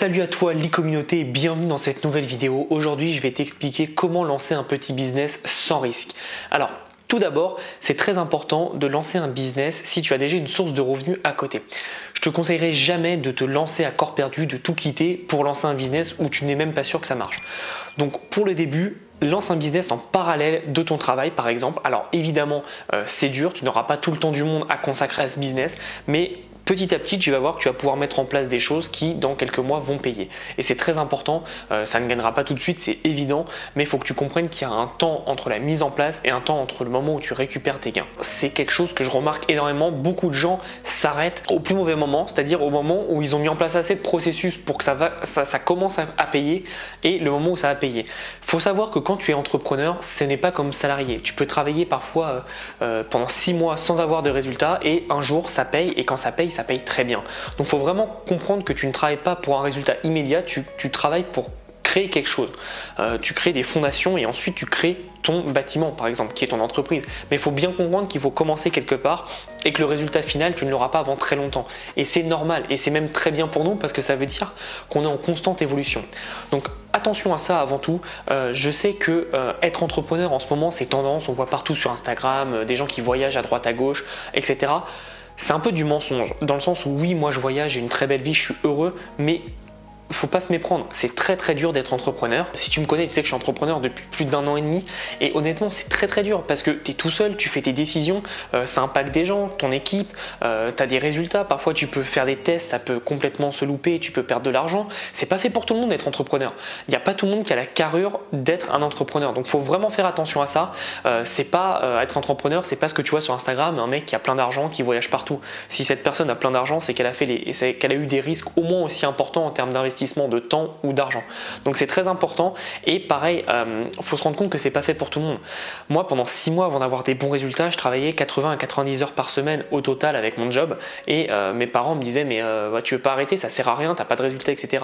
Salut à toi l'e-communauté et bienvenue dans cette nouvelle vidéo. Aujourd'hui, je vais t'expliquer comment lancer un petit business sans risque. Alors, tout d'abord, c'est très important de lancer un business si tu as déjà une source de revenus à côté. Je te conseillerais jamais de te lancer à corps perdu, de tout quitter pour lancer un business où tu n'es même pas sûr que ça marche. Donc pour le début, lance un business en parallèle de ton travail par exemple. Alors évidemment, c'est dur, tu n'auras pas tout le temps du monde à consacrer à ce business, mais petit à petit, tu vas voir que tu vas pouvoir mettre en place des choses qui, dans quelques mois, vont payer. Et c'est très important, ça ne gagnera pas tout de suite, c'est évident, mais il faut que tu comprennes qu'il y a un temps entre la mise en place et un temps entre le moment où tu récupères tes gains. C'est quelque chose que je remarque énormément, beaucoup de gens s'arrêtent au plus mauvais moment, c'est-à-dire au moment où ils ont mis en place assez de processus pour que ça commence à payer et le moment où ça va payer. Il faut savoir que quand tu es entrepreneur, ce n'est pas comme salarié. Tu peux travailler parfois pendant 6 mois sans avoir de résultats et un jour ça paye et quand ça paye très bien. Donc il faut vraiment comprendre que tu ne travailles pas pour un résultat immédiat, tu travailles pour créer quelque chose. Tu crées des fondations et ensuite tu crées ton bâtiment par exemple, qui est ton entreprise. Mais il faut bien comprendre qu'il faut commencer quelque part et que le résultat final, tu ne l'auras pas avant très longtemps. Et c'est normal et c'est même très bien pour nous parce que ça veut dire qu'on est en constante évolution. Donc attention à ça avant tout. Je sais que être entrepreneur en ce moment, c'est tendance, on voit partout sur Instagram, des gens qui voyagent à droite à gauche, etc. C'est un peu du mensonge, dans le sens où oui, moi je voyage, j'ai une très belle vie, je suis heureux, mais faut pas se méprendre, c'est très très dur d'être entrepreneur. Si tu me connais, tu sais que je suis entrepreneur depuis plus d'1 an et demi et honnêtement c'est très très dur parce que tu es tout seul, tu fais tes décisions, ça impacte des gens, ton équipe, tu as des résultats, parfois tu peux faire des tests, ça peut complètement se louper, tu peux perdre de l'argent. C'est pas fait pour tout le monde d'être entrepreneur. Il n'y a pas tout le monde qui a la carrure d'être un entrepreneur, donc faut vraiment faire attention à ça. C'est pas être entrepreneur, c'est pas ce que tu vois sur Instagram, un mec qui a plein d'argent, qui voyage partout. Si cette personne a plein d'argent, c'est qu'elle a eu des risques au moins aussi importants en termes d'investissement, de temps ou d'argent. Donc c'est très important et pareil, faut se rendre compte que c'est pas fait pour tout le monde. Moi pendant 6 mois avant d'avoir des bons résultats, je travaillais 80 à 90 heures par semaine au total avec mon job et mes parents me disaient mais tu veux pas arrêter, ça sert à rien, t'as pas de résultats, etc.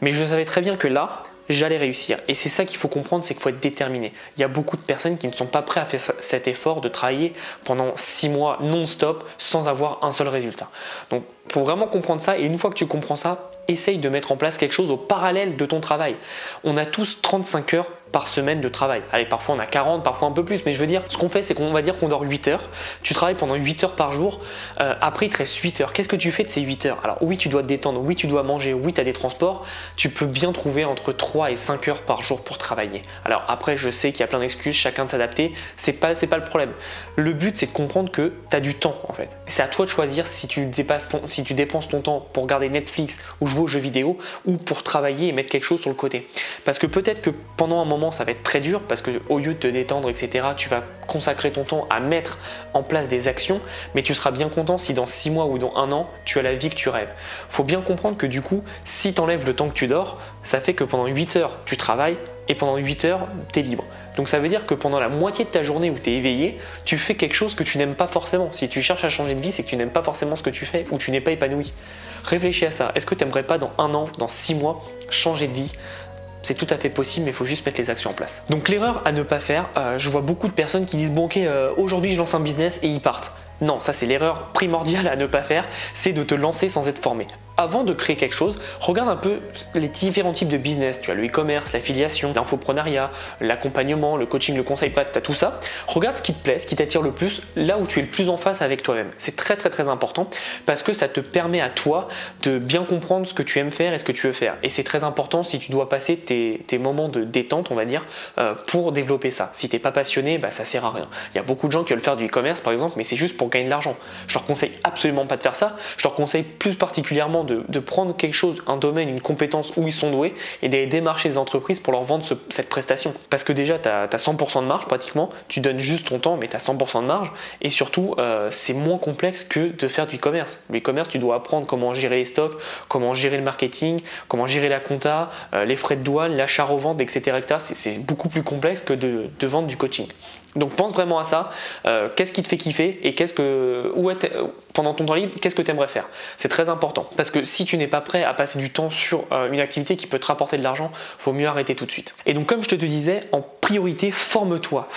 Mais je savais très bien que là, j'allais réussir. Et c'est ça qu'il faut comprendre, c'est qu'il faut être déterminé. Il y a beaucoup de personnes qui ne sont pas prêtes à faire cet effort de travailler pendant 6 mois non-stop sans avoir un seul résultat. Donc il faut vraiment comprendre ça et une fois que tu comprends ça, essaye de mettre en place quelque chose au parallèle de ton travail. On a tous 35 heures par semaine de travail. Allez, parfois on a 40, parfois un peu plus, mais je veux dire, ce qu'on fait, c'est qu'on va dire qu'on dort 8 heures, tu travailles pendant 8 heures par jour, après il te reste 8 heures. Qu'est-ce que tu fais de ces 8 heures? Alors oui, tu dois te détendre, oui, tu dois manger, oui, tu as des transports, tu peux bien trouver entre 3 et 5 heures par jour pour travailler. Alors après, je sais qu'il y a plein d'excuses, chacun de s'adapter, c'est pas le problème. Le but, c'est de comprendre que tu as du temps en fait. C'est à toi de choisir si tu dépenses ton temps pour regarder Netflix ou jouer aux jeux vidéo ou pour travailler et mettre quelque chose sur le côté. Parce que peut-être que pendant un moment, ça va être très dur parce que au lieu de te détendre, etc., tu vas consacrer ton temps à mettre en place des actions, mais tu seras bien content si dans 6 mois ou dans 1 an, tu as la vie que tu rêves. Faut bien comprendre que du coup, si tu enlèves le temps que tu dors, ça fait que pendant 8 heures, tu travailles et pendant 8 heures, tu es libre. Donc ça veut dire que pendant la moitié de ta journée où tu es éveillé, tu fais quelque chose que tu n'aimes pas forcément. Si tu cherches à changer de vie, c'est que tu n'aimes pas forcément ce que tu fais ou tu n'es pas épanoui. Réfléchis à ça. Est-ce que tu n'aimerais pas dans 1 an, dans 6 mois, changer de vie ? C'est tout à fait possible, mais il faut juste mettre les actions en place. Donc l'erreur à ne pas faire, je vois beaucoup de personnes qui disent bon ok, aujourd'hui je lance un business et ils partent. Non, ça c'est l'erreur primordiale à ne pas faire, c'est de te lancer sans être formé. Avant de créer quelque chose, regarde un peu les différents types de business. Tu as le e-commerce, l'affiliation, l'infoprenariat, l'accompagnement, le coaching, le conseil, tu as tout ça. Regarde ce qui te plaît, ce qui t'attire le plus, là où tu es le plus en face avec toi-même. C'est très très très important parce que ça te permet à toi de bien comprendre ce que tu aimes faire et ce que tu veux faire. Et c'est très important si tu dois passer tes moments de détente, on va dire, pour développer ça. Si tu n'es pas passionné, ça sert à rien. Il y a beaucoup de gens qui veulent faire du e-commerce par exemple, mais c'est juste pour gagner de l'argent. Je leur conseille absolument pas de faire ça. Je leur conseille plus particulièrement de prendre quelque chose, un domaine, une compétence où ils sont doués et d'aller démarcher des entreprises pour leur vendre cette prestation. Parce que déjà, tu as 100% de marge pratiquement, tu donnes juste ton temps mais tu as 100% de marge et surtout, c'est moins complexe que de faire du e-commerce. Le e-commerce, tu dois apprendre comment gérer les stocks, comment gérer le marketing, comment gérer la compta, les frais de douane, l'achat-revente, etc. C'est beaucoup plus complexe que de vendre du coaching. Donc pense vraiment à ça, qu'est-ce qui te fait kiffer et pendant ton temps libre, qu'est-ce que tu aimerais faire? C'est très important parce que si tu n'es pas prêt à passer du temps sur une activité qui peut te rapporter de l'argent, il vaut mieux arrêter tout de suite. Et donc comme je te disais, en priorité, forme-toi,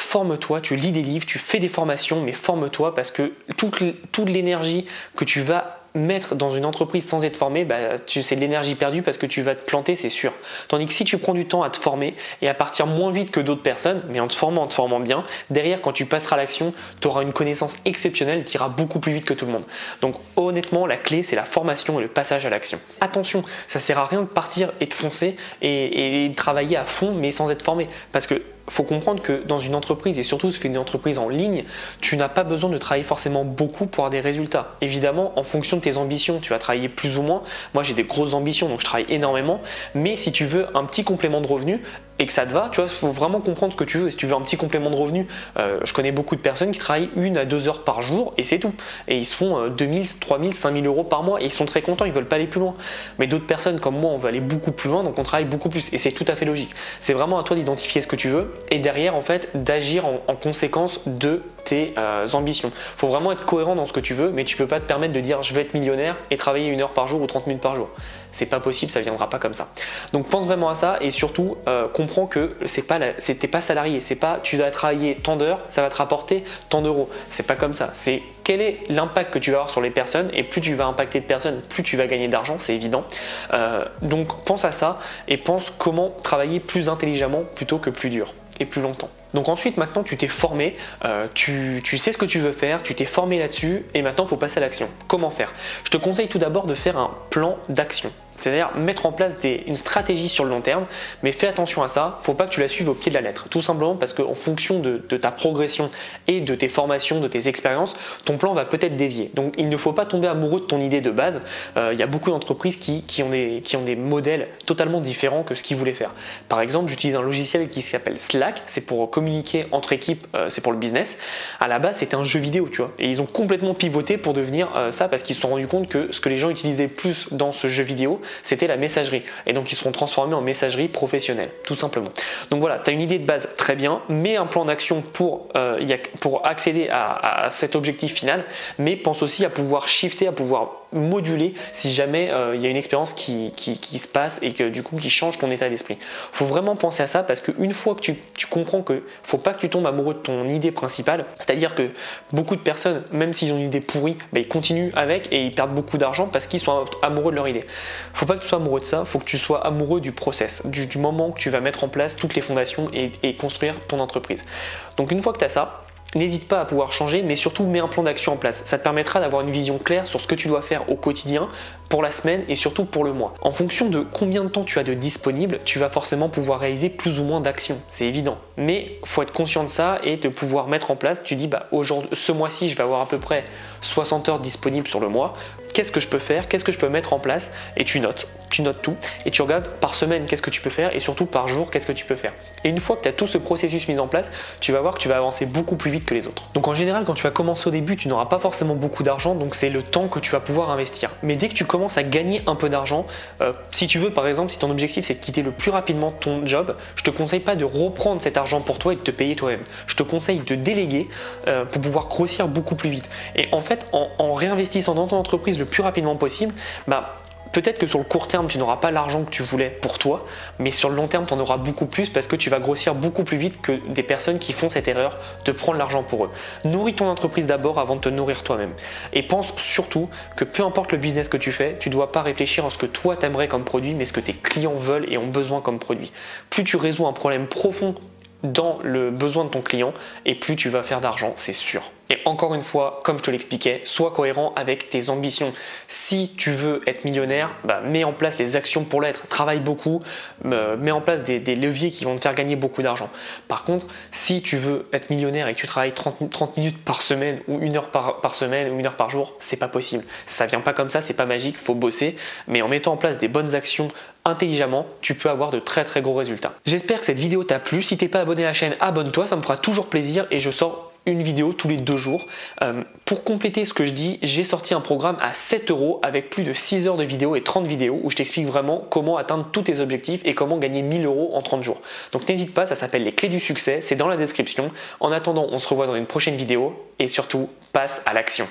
tu lis des livres, tu fais des formations, mais forme-toi parce que toute l'énergie que tu vas mettre dans une entreprise sans être formé, c'est de l'énergie perdue parce que tu vas te planter, c'est sûr. Tandis que si tu prends du temps à te former et à partir moins vite que d'autres personnes, mais en te formant bien, derrière quand tu passeras à l'action, tu auras une connaissance exceptionnelle, tu iras beaucoup plus vite que tout le monde. Donc honnêtement, la clé c'est la formation et le passage à l'action. Attention, ça sert à rien de partir et de foncer et de travailler à fond mais sans être formé, parce que faut comprendre que dans une entreprise, et surtout si tu fais une entreprise en ligne, tu n'as pas besoin de travailler forcément beaucoup pour avoir des résultats. Évidemment, en fonction de tes ambitions, tu vas travailler plus ou moins. Moi, j'ai des grosses ambitions, donc je travaille énormément. Mais si tu veux un petit complément de revenu et que ça te va, tu vois, il faut vraiment comprendre ce que tu veux. Si tu veux un petit complément de revenu, je connais beaucoup de personnes qui travaillent 1 à 2 heures par jour et c'est tout. Et ils se font 2000, 3000, 5000 euros par mois et ils sont très contents, ils veulent pas aller plus loin. Mais d'autres personnes comme moi, on veut aller beaucoup plus loin, donc on travaille beaucoup plus et c'est tout à fait logique. C'est vraiment à toi d'identifier ce que tu veux et derrière en fait d'agir en conséquence de tes ambitions. Il faut vraiment être cohérent dans ce que tu veux, mais tu peux pas te permettre de dire je vais être millionnaire et travailler 1 heure par jour ou 30 minutes par jour. C'est pas possible, ça viendra pas comme ça. Donc pense vraiment à ça et surtout comprends que t'es pas salarié, c'est pas tu dois travailler tant d'heures, ça va te rapporter tant d'euros. C'est pas comme ça. C'est quel est l'impact que tu vas avoir sur les personnes et plus tu vas impacter de personnes, plus tu vas gagner d'argent, c'est évident. Donc pense à ça et pense comment travailler plus intelligemment plutôt que plus dur et plus longtemps. Donc ensuite, maintenant tu t'es formé, tu sais ce que tu veux faire, tu t'es formé là-dessus et maintenant il faut passer à l'action. Comment faire? Je te conseille tout d'abord de faire un plan d'action. C'est-à-dire mettre en place une stratégie sur le long terme, mais fais attention à ça, faut pas que tu la suives au pied de la lettre. Tout simplement parce qu'en fonction de ta progression et de tes formations, de tes expériences, ton plan va peut-être dévier. Donc il ne faut pas tomber amoureux de ton idée de base. Il y a beaucoup d'entreprises qui ont des modèles totalement différents que ce qu'ils voulaient faire. Par exemple, j'utilise un logiciel qui s'appelle Slack, c'est pour communiquer entre équipes, c'est pour le business. À la base, c'était un jeu vidéo, tu vois. Et ils ont complètement pivoté pour devenir ça parce qu'ils se sont rendus compte que ce que les gens utilisaient plus dans ce jeu vidéo, c'était la messagerie. Et donc, ils seront transformés en messagerie professionnelle, tout simplement. Donc voilà, tu as une idée de base, très bien. Mets un plan d'action pour accéder à cet objectif final, mais pense aussi à pouvoir shifter, à pouvoir moduler si jamais il y a une expérience qui se passe et que du coup qui change ton état d'esprit. Faut vraiment penser à ça parce qu'une fois que tu comprends que faut pas que tu tombes amoureux de ton idée principale, c'est-à-dire que beaucoup de personnes, même s'ils ont une idée pourrie, ils continuent avec et ils perdent beaucoup d'argent parce qu'ils sont amoureux de leur idée. Faut pas que tu sois amoureux de ça, faut que tu sois amoureux du process, du moment que tu vas mettre en place toutes les fondations et construire ton entreprise. Donc une fois que tu as ça, n'hésite pas à pouvoir changer, mais surtout mets un plan d'action en place. Ça te permettra d'avoir une vision claire sur ce que tu dois faire au quotidien, pour la semaine et surtout pour le mois. En fonction de combien de temps tu as de disponible, tu vas forcément pouvoir réaliser plus ou moins d'actions, c'est évident. Mais il faut être conscient de ça et de pouvoir mettre en place, tu dis aujourd'hui, ce mois-ci je vais avoir à peu près 60 heures disponibles sur le mois, qu'est-ce que je peux faire, qu'est-ce que je peux mettre en place et tu notes tout et tu regardes par semaine qu'est-ce que tu peux faire et surtout par jour qu'est-ce que tu peux faire. Et une fois que tu as tout ce processus mis en place, tu vas voir que tu vas avancer beaucoup plus vite que les autres. Donc en général, quand tu vas commencer au début, tu n'auras pas forcément beaucoup d'argent, donc c'est le temps que tu vas pouvoir investir. Mais dès que tu commences à gagner un peu d'argent, si tu veux par exemple, si ton objectif c'est de quitter le plus rapidement ton job, je te conseille pas de reprendre cet argent pour toi et de te payer toi-même. Je te conseille de déléguer pour pouvoir grossir beaucoup plus vite. Et en fait, en réinvestissant dans ton entreprise le plus rapidement possible, peut-être que sur le court terme, tu n'auras pas l'argent que tu voulais pour toi, mais sur le long terme, tu en auras beaucoup plus parce que tu vas grossir beaucoup plus vite que des personnes qui font cette erreur de prendre l'argent pour eux. Nourris ton entreprise d'abord avant de te nourrir toi-même. Et pense surtout que peu importe le business que tu fais, tu ne dois pas réfléchir à ce que toi t'aimerais comme produit, mais ce que tes clients veulent et ont besoin comme produit. Plus tu résous un problème profond dans le besoin de ton client et plus tu vas faire d'argent, c'est sûr. Et encore une fois, comme je te l'expliquais, sois cohérent avec tes ambitions. Si tu veux être millionnaire, mets en place les actions pour l'être, travaille beaucoup, mets en place des leviers qui vont te faire gagner beaucoup d'argent. Par contre, si tu veux être millionnaire et que tu travailles 30 minutes par semaine ou 1 heure par semaine ou 1 heure par jour, c'est pas possible. Ça vient pas comme ça, c'est pas magique, faut bosser, mais en mettant en place des bonnes actions intelligemment, tu peux avoir de très très gros résultats. J'espère que cette vidéo t'a plu. Si t'es pas abonné à la chaîne, abonne-toi, ça me fera toujours plaisir et je sors une vidéo tous les 2 jours. Pour compléter ce que je dis, j'ai sorti un programme à 7 € avec plus de 6 heures de vidéos et 30 vidéos où je t'explique vraiment comment atteindre tous tes objectifs et comment gagner 1000 € en 30 jours. Donc n'hésite pas, ça s'appelle les clés du succès, c'est dans la description. En attendant, on se revoit dans une prochaine vidéo et surtout, passe à l'action.